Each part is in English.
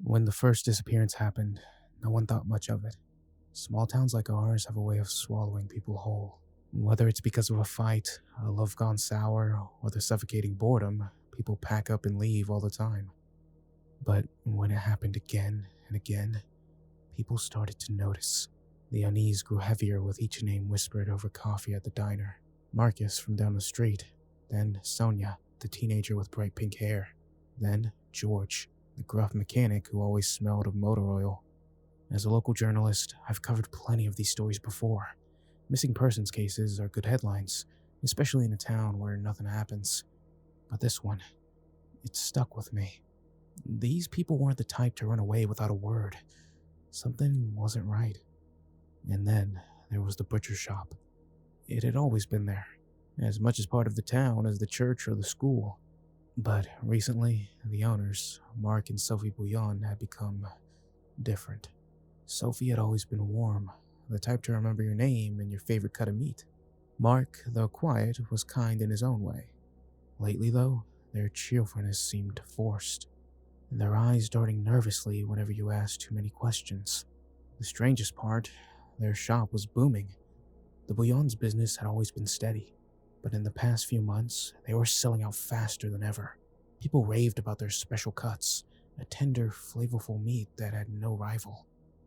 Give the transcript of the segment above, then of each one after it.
When the first disappearance happened, no one thought much of it. Small towns like ours have a way of swallowing people whole. Whether it's because of a fight, a love gone sour, or the suffocating boredom, people pack up and leave all the time. But when it happened again and again, people started to notice. The unease grew heavier with each name whispered over coffee at the diner. Marcus from down the street, then Sonia, the teenager with bright pink hair, then George, the gruff mechanic who always smelled of motor oil. As a local journalist, I've covered plenty of these stories before. Missing persons cases are good headlines, especially in a town where nothing happens. But this one, it stuck with me. These people weren't the type to run away without a word. Something wasn't right. And then there was the butcher shop. It had always been there, as much as part of the town as the church or the school. But recently, the owners, Mark and Sophie Bouillon, had become different. Sophie had always been warm, the type to remember your name and your favorite cut of meat. Mark, though quiet, was kind in his own way. Lately, though, their cheerfulness seemed forced, and their eyes darting nervously whenever you asked too many questions. The strangest part, their shop was booming. The Bouillon's business had always been steady, but in the past few months, they were selling out faster than ever. People raved about their special cuts, a tender, flavorful meat that had no rival.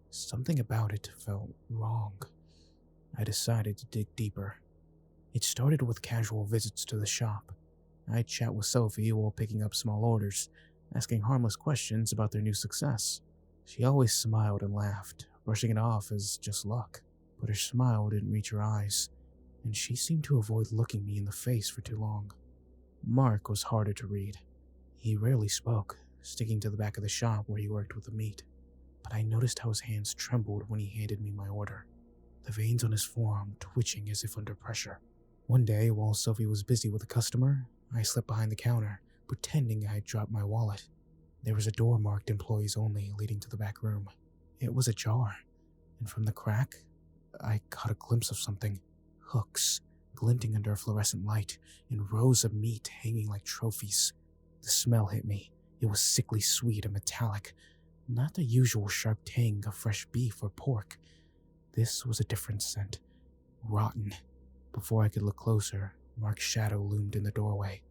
Something about it felt wrong. I decided to dig deeper. It started with casual visits to the shop. I'd chat with Sophie while picking up small orders, asking harmless questions about their new success. She always smiled and laughed, brushing it off as just luck. But her smile didn't reach her eyes, and she seemed to avoid looking me in the face for too long. Mark was harder to read. He rarely spoke, sticking to the back of the shop where he worked with the meat. But I noticed how his hands trembled when he handed me my order, the veins on his forearm twitching as if under pressure. One day, while Sophie was busy with a customer, I slipped behind the counter, pretending I had dropped my wallet. There was a door marked "Employees Only" leading to the back room. It was ajar, and from the crack, I caught a glimpse of something. Hooks, glinting under a fluorescent light, and rows of meat hanging like trophies. The smell hit me. It was sickly sweet and metallic, not the usual sharp tang of fresh beef or pork. This was a different scent. Rotten. Before I could look closer, Mark's shadow loomed in the doorway.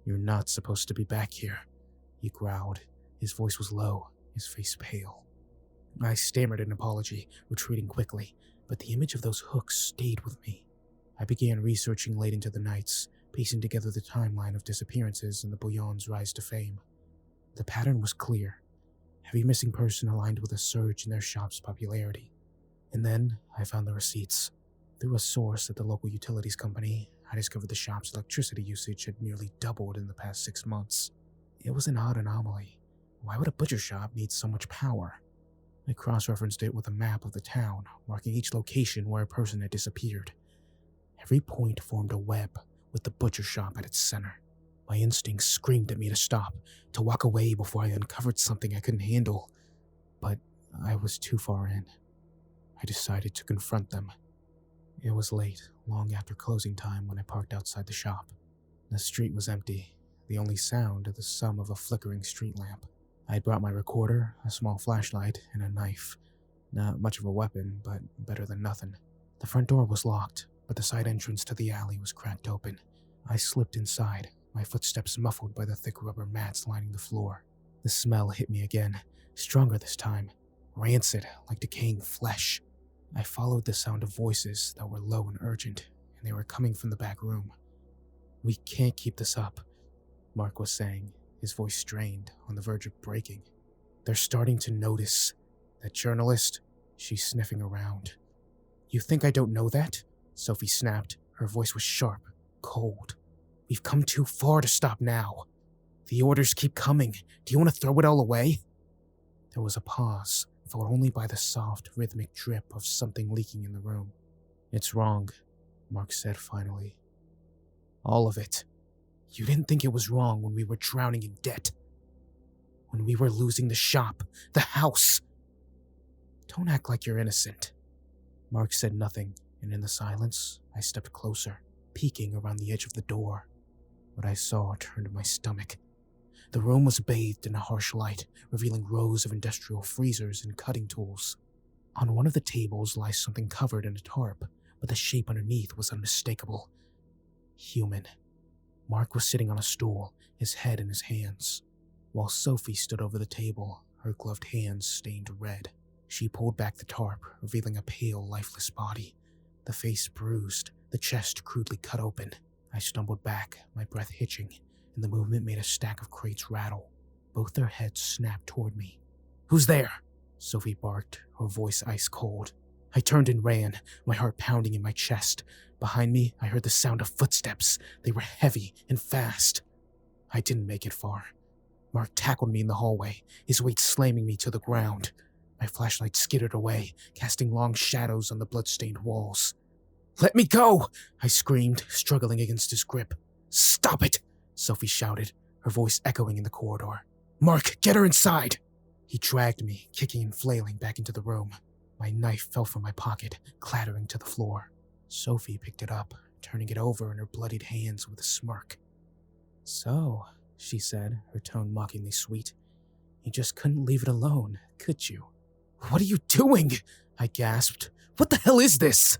"You're not supposed to be back here," he growled. His voice was low, his face pale. I stammered an apology, retreating quickly, but the image of those hooks stayed with me. I began researching late into the nights, piecing together the timeline of disappearances and the Bouillon's rise to fame. The pattern was clear. Heavy missing person aligned with a surge in their shop's popularity. And then I found the receipts. Through a source at the local utilities company, I discovered the shop's electricity usage had nearly doubled in the past 6 months. It was an odd anomaly. Why would a butcher shop need so much power? I cross-referenced it with a map of the town, marking each location where a person had disappeared. Every point formed a web, with the butcher shop at its center. My instincts screamed at me to stop, to walk away before I uncovered something I couldn't handle. But I was too far in. I decided to confront them. It was late, long after closing time, when I parked outside the shop. The street was empty, the only sound the sum of a flickering street lamp. I had brought my recorder, a small flashlight, and a knife. Not much of a weapon, but better than nothing. The front door was locked, but the side entrance to the alley was cracked open. I slipped inside, my footsteps muffled by the thick rubber mats lining the floor. The smell hit me again, stronger this time, rancid, like decaying flesh. I followed the sound of voices that were low and urgent, and they were coming from the back room. "We can't keep this up," Mark was saying, his voice strained, on the verge of breaking. "They're starting to notice. That journalist, she's sniffing around." "You think I don't know that?" Sophie snapped. Her voice was sharp, cold. "We've come too far to stop now. The orders keep coming. Do you want to throw it all away?" There was a pause, followed only by the soft, rhythmic drip of something leaking in the room. "It's wrong," Mark said finally. "All of it. You didn't think it was wrong when we were drowning in debt. When we were losing the shop, the house. Don't act like you're innocent." Mark said nothing, and in the silence, I stepped closer, peeking around the edge of the door. What I saw turned my stomach. The room was bathed in a harsh light, revealing rows of industrial freezers and cutting tools. On one of the tables lies something covered in a tarp, but the shape underneath was unmistakable. Human. Mark was sitting on a stool, his head in his hands, while Sophie stood over the table, her gloved hands stained red. She pulled back the tarp, revealing a pale, lifeless body, the face bruised, the chest crudely cut open. I stumbled back, my breath hitching, and the movement made a stack of crates rattle. Both their heads snapped toward me. "Who's there?" Sophie barked, her voice ice cold. I turned and ran, my heart pounding in my chest. Behind me, I heard the sound of footsteps. They were heavy and fast. I didn't make it far. Mark tackled me in the hallway, his weight slamming me to the ground. My flashlight skittered away, casting long shadows on the blood-stained walls. "Let me go!" I screamed, struggling against his grip. "Stop it!" Sophie shouted, her voice echoing in the corridor. "Mark, get her inside!" He dragged me, kicking and flailing, back into the room. My knife fell from my pocket, clattering to the floor. Sophie picked it up, turning it over in her bloodied hands with a smirk. "So," she said, her tone mockingly sweet, "you just couldn't leave it alone, could you?" "What are you doing?" I gasped. "What the hell is this?"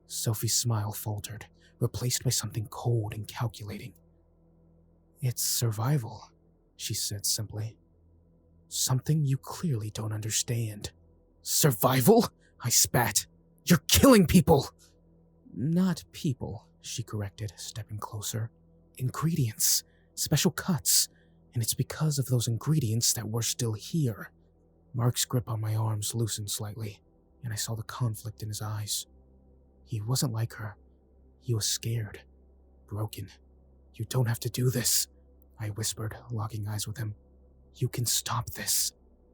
Sophie's smile faltered, replaced by something cold and calculating. "It's survival," she said simply. "Something you clearly don't understand." "Survival?" I spat. "You're killing people!" "Not people," she corrected, stepping closer. "Ingredients, special cuts, and it's because of those ingredients that we're still here." Mark's grip on my arms loosened slightly, and I saw the conflict in his eyes. He wasn't like her. He was scared, broken. "You don't have to do this," I whispered, locking eyes with him. "You can stop this."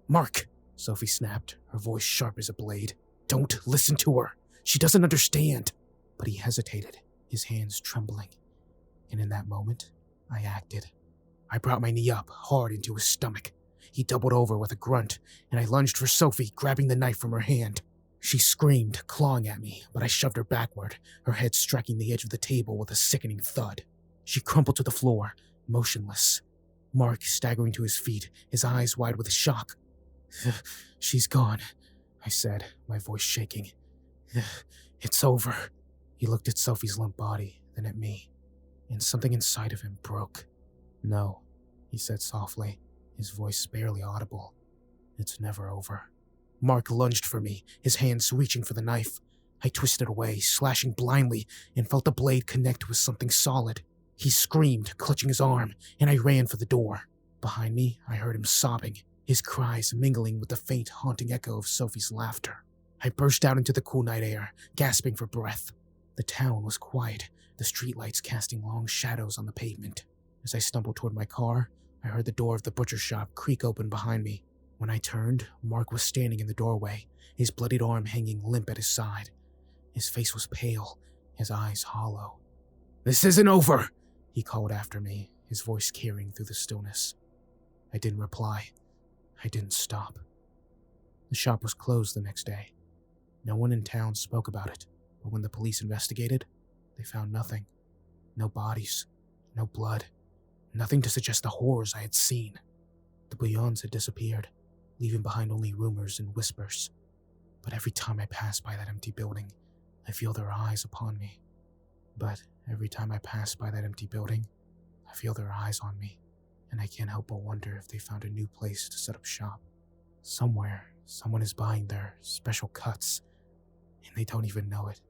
"Mark!" Sophie snapped, her voice sharp as a blade. "Don't listen to her. She doesn't understand." But he hesitated, his hands trembling. And in that moment, I acted. I brought my knee up, hard into his stomach. He doubled over with a grunt, and I lunged for Sophie, grabbing the knife from her hand. She screamed, clawing at me, but I shoved her backward, her head striking the edge of the table with a sickening thud. She crumpled to the floor, motionless. Mark staggering to his feet, his eyes wide with shock. "She's gone," I said, my voice shaking. "It's over." He looked at Sophie's limp body, then at me, and something inside of him broke. "No," he said softly, his voice barely audible. "It's never over." Mark lunged for me, his hands reaching for the knife. I twisted away, slashing blindly, and felt the blade connect with something solid. He screamed, clutching his arm, and I ran for the door. Behind me, I heard him sobbing, his cries mingling with the faint, haunting echo of Sophie's laughter. I burst out into the cool night air, gasping for breath. The town was quiet, the streetlights casting long shadows on the pavement. As I stumbled toward my car, I heard the door of the butcher shop creak open behind me. When I turned, Mark was standing in the doorway, his bloodied arm hanging limp at his side. His face was pale, his eyes hollow. "This isn't over!" he called after me, his voice carrying through the stillness. I didn't reply. I didn't stop. The shop was closed the next day. No one in town spoke about it, but when the police investigated, they found nothing. No bodies, no blood, nothing to suggest the horrors I had seen. The Bouillons had disappeared, leaving behind only rumors and whispers. But every time I pass by that empty building, I feel their eyes upon me. But every time I pass by that empty building, I feel their eyes on me, and I can't help but wonder if they found a new place to set up shop. Somewhere, someone is buying their special cuts, and they don't even know it.